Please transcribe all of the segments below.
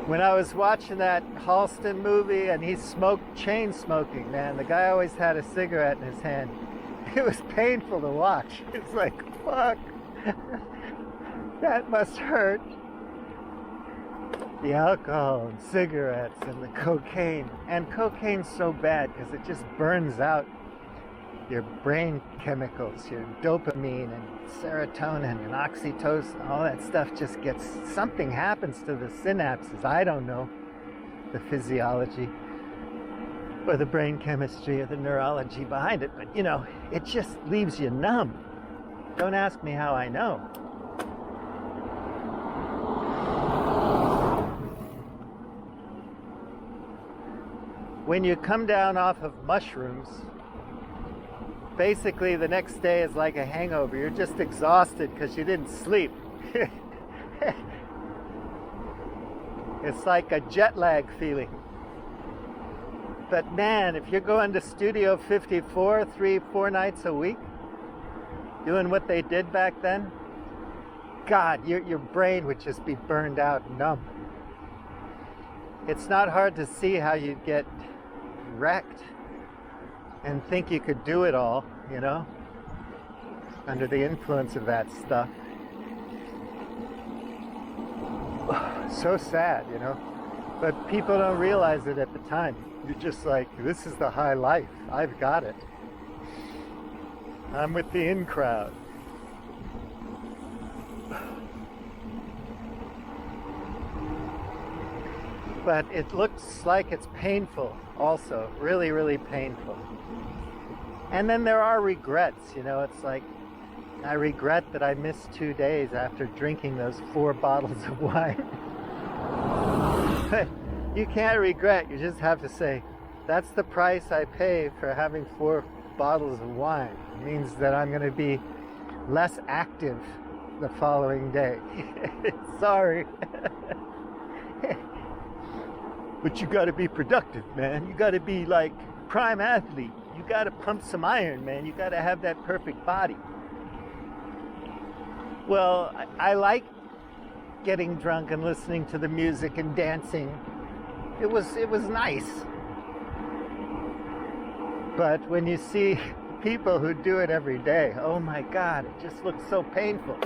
When I was watching that Halston movie and he smoked chain smoking, man, the guy always had a cigarette in his hand. It was painful to watch. It's like, fuck, that must hurt. The alcohol and cigarettes and the cocaine. And cocaine's so bad because it just burns out your brain chemicals, your dopamine and serotonin and oxytocin, all that stuff just gets, something happens to the synapses. I don't know the physiology or the brain chemistry or the neurology behind it, but you know, it just leaves you numb. Don't ask me how I know. When you come down off of mushrooms, basically the next day is like a hangover. You're just exhausted because you didn't sleep. It's like a jet lag feeling. But man, if you're going to Studio 54 3-4 nights a week, doing what they did back then, God, your brain would just be burned out and numb. It's not hard to see how you'd get wrecked and think you could do it all, you know, under the influence of that stuff. So sad, you know, but people don't realize it at the time. You're just like, this is the high life. I've got it. I'm with the in crowd. But it looks like it's painful also, really, really painful. And then there are regrets, you know, it's like, I regret that I missed 2 days after drinking those 4 bottles of wine. But you can't regret, you just have to say, that's the price I pay for having 4 bottles of wine. It means that I'm going to be less active the following day. Sorry. But you gotta be productive, man. You gotta be like prime athlete. You gotta pump some iron, man. You gotta have that perfect body. Well, I like getting drunk and listening to the music and dancing. It was nice. But when you see people who do it every day, oh my God, it just looks so painful.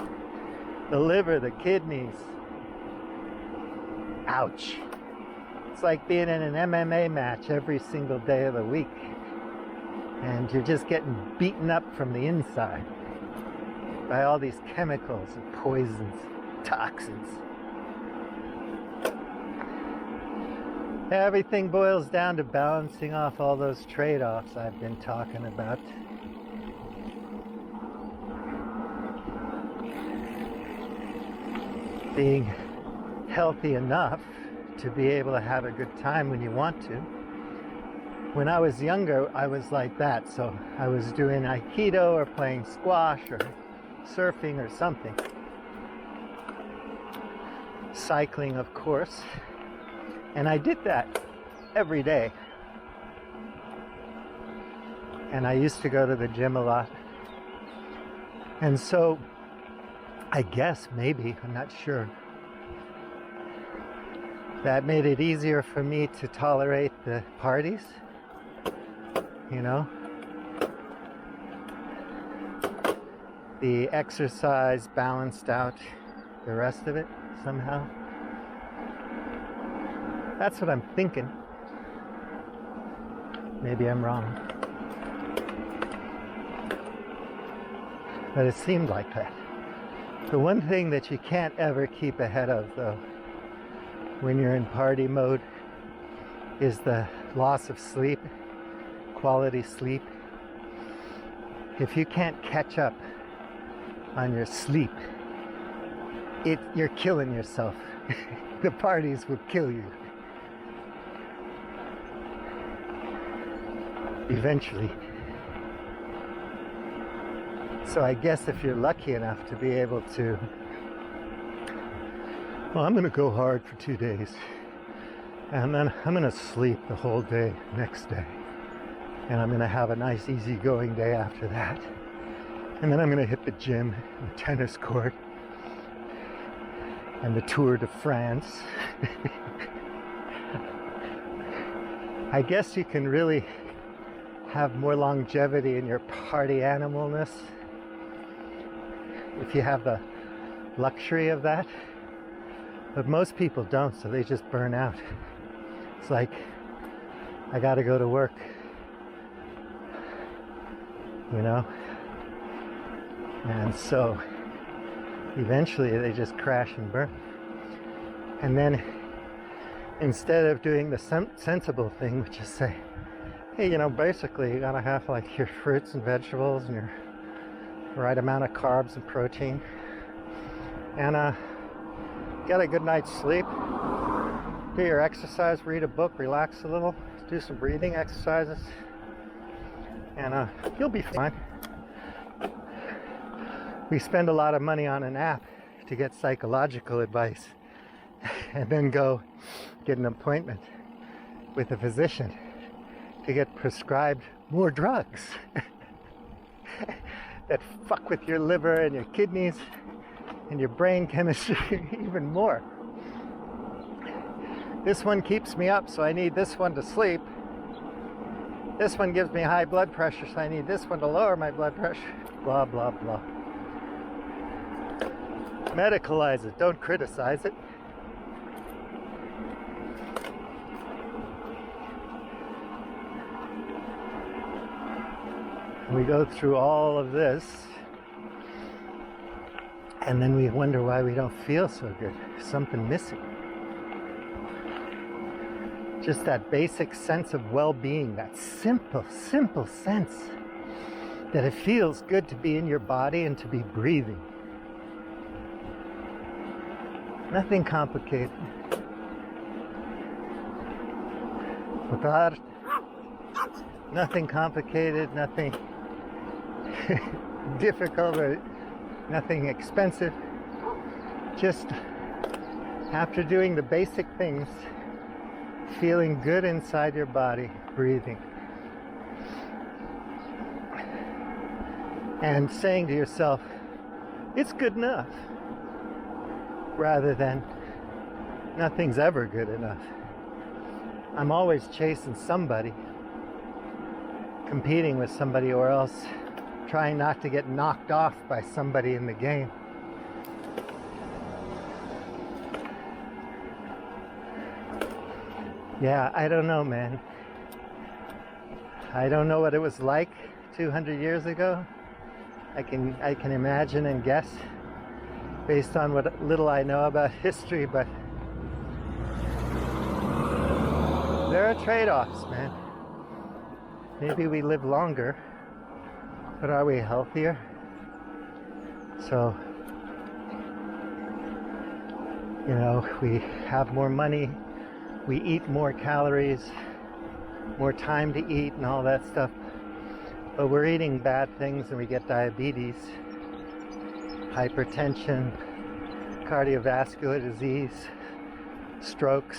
The liver, the kidneys. Ouch. It's like being in an MMA match every single day of the week. And you're just getting beaten up from the inside by all these chemicals and poisons, toxins. Everything boils down to balancing off all those trade-offs I've been talking about. Being healthy enough to be able to have a good time when you want to. When I was younger, I was like that, so I was doing Aikido or playing squash or surfing or something. Cycling, of course. And I did that every day. And I used to go to the gym a lot. And so, I guess, maybe, I'm not sure, that made it easier for me to tolerate the parties, you know. The exercise balanced out the rest of it somehow. That's what I'm thinking. Maybe I'm wrong. But it seemed like that. The one thing that you can't ever keep ahead of, though, when you're in party mode, is the loss of sleep, quality sleep. If you can't catch up on your sleep, you're killing yourself. The parties will kill you. Eventually. So I guess if you're lucky enough to be able to, well, I'm going to go hard for 2 days, and then I'm going to sleep the whole day next day, and I'm going to have a nice easygoing day after that, and then I'm going to hit the gym, the tennis court, and the Tour de France. I guess you can really have more longevity in your party animalness if you have the luxury of that. But most people don't, so they just burn out. It's like, I gotta go to work, you know? And so eventually they just crash and burn. And then instead of doing the sensible thing, which is say, hey, you know, basically you gotta have like your fruits and vegetables and your right amount of carbs and protein, and get a good night's sleep, do your exercise, read a book, relax a little, do some breathing exercises, and you'll be fine. We spend a lot of money on an app to get psychological advice and then go get an appointment with a physician to get prescribed more drugs that fuck with your liver and your kidneys and your brain chemistry even more. This one keeps me up, so I need this one to sleep. This one gives me high blood pressure, so I need this one to lower my blood pressure. Blah, blah, blah. Medicalize it, don't criticize it. We go through all of this, and then we wonder why we don't feel so good. Something missing. Just that basic sense of well-being, that simple sense that it feels good to be in your body and to be breathing. Nothing complicated. Without nothing complicated, nothing difficult, or nothing expensive. Just after doing the basic things, feeling good inside your body, breathing. And saying to yourself, it's good enough, rather than nothing's ever good enough. I'm always chasing somebody, competing with somebody, or else trying not to get knocked off by somebody in the game. Yeah, I don't know, man. I don't know what it was like 200 years ago. I can imagine and guess based on what little I know about history, but there are trade-offs, man. Maybe we live longer, but are we healthier? So, you know, we have more money, we eat more calories, more time to eat and all that stuff, but we're eating bad things and we get diabetes, hypertension, cardiovascular disease, strokes,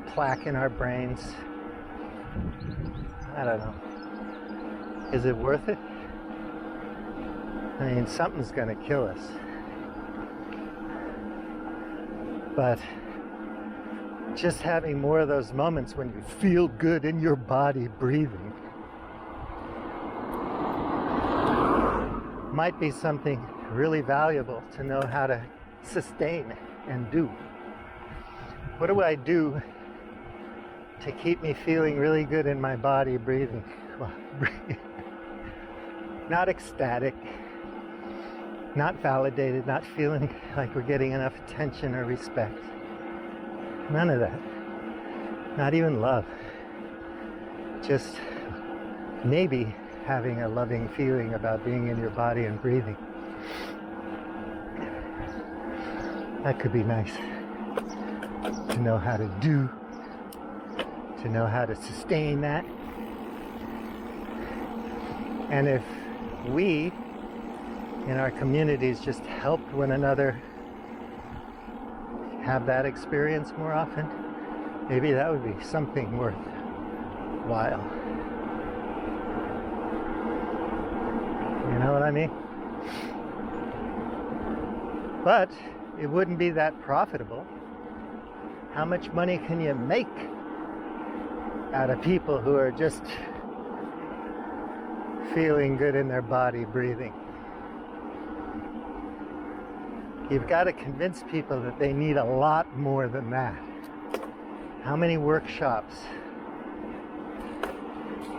plaque in our brains. I don't know. Is it worth it? I mean, something's gonna kill us. But just having more of those moments when you feel good in your body breathing might be something really valuable to know how to sustain and do. What do I do to keep me feeling really good in my body breathing? Well, not ecstatic, not validated, not feeling like we're getting enough attention or respect. None of that. Not even love. Just maybe having a loving feeling about being in your body and breathing. That could be nice to know how to do, to know how to sustain that. And if we in our communities just helped one another have that experience more often, maybe that would be something worthwhile. You know what I mean? But it wouldn't be that profitable. How much money can you make out of people who are just feeling good in their body, breathing? You've got to convince people that they need a lot more than that. How many workshops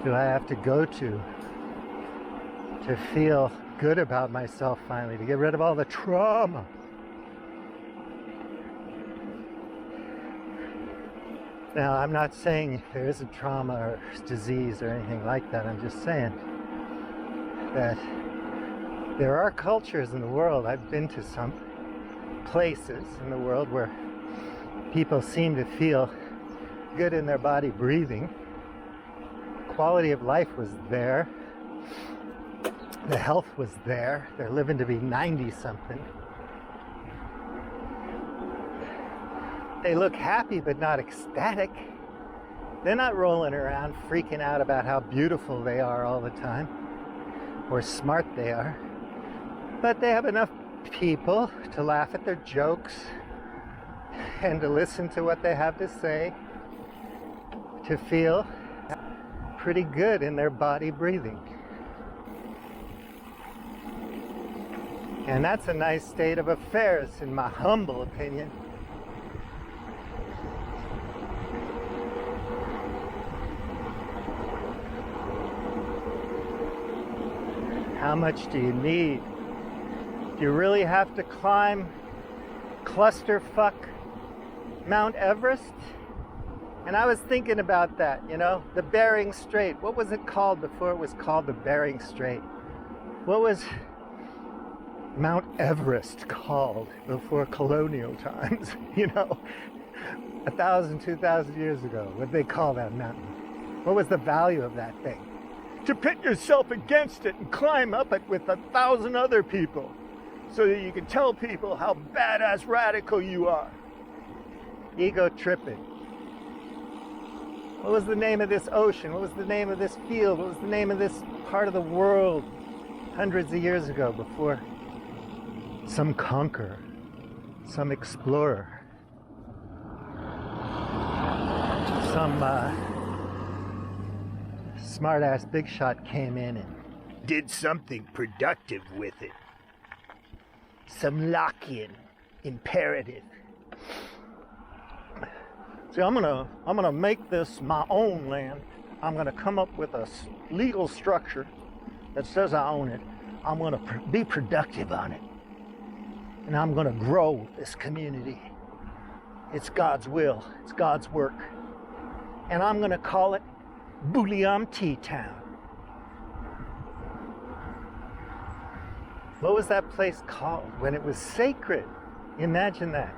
do I have to go to feel good about myself finally, to get rid of all the trauma? Now, I'm not saying there isn't trauma or disease or anything like that. I'm just saying that there are cultures in the world, I've been to some places in the world where people seem to feel good in their body breathing. Quality of life was there. The health was there. They're living to be 90 something. They look happy but not ecstatic. They're not rolling around freaking out about how beautiful they are all the time or smart they are. But they have enough people to laugh at their jokes and to listen to what they have to say, to feel pretty good in their body breathing. And that's a nice state of affairs, in my humble opinion. How much do you need? Do you really have to climb clusterfuck Mount Everest? And I was thinking about that, you know, the Bering Strait. What was it called before it was called the Bering Strait? What was Mount Everest called before colonial times? You know, 1,000, 2,000 years ago. What did they call that mountain? What was the value of that thing? To pit yourself against it and climb up it with 1,000 other people so that you can tell people how badass radical you are. Ego tripping. What was the name of this ocean? What was the name of this field? What was the name of this part of the world hundreds of years ago before some conqueror, some explorer, some smart-ass big shot came in and did something productive with it? Some Lockean imperative. See, I'm gonna make this my own land. I'm gonna come up with a legal structure that says I own it. I'm gonna be productive on it, and I'm gonna grow this community. It's God's will. It's God's work, and I'm gonna call it Bulliam Tea Town. What was that place called when it was sacred? Imagine that.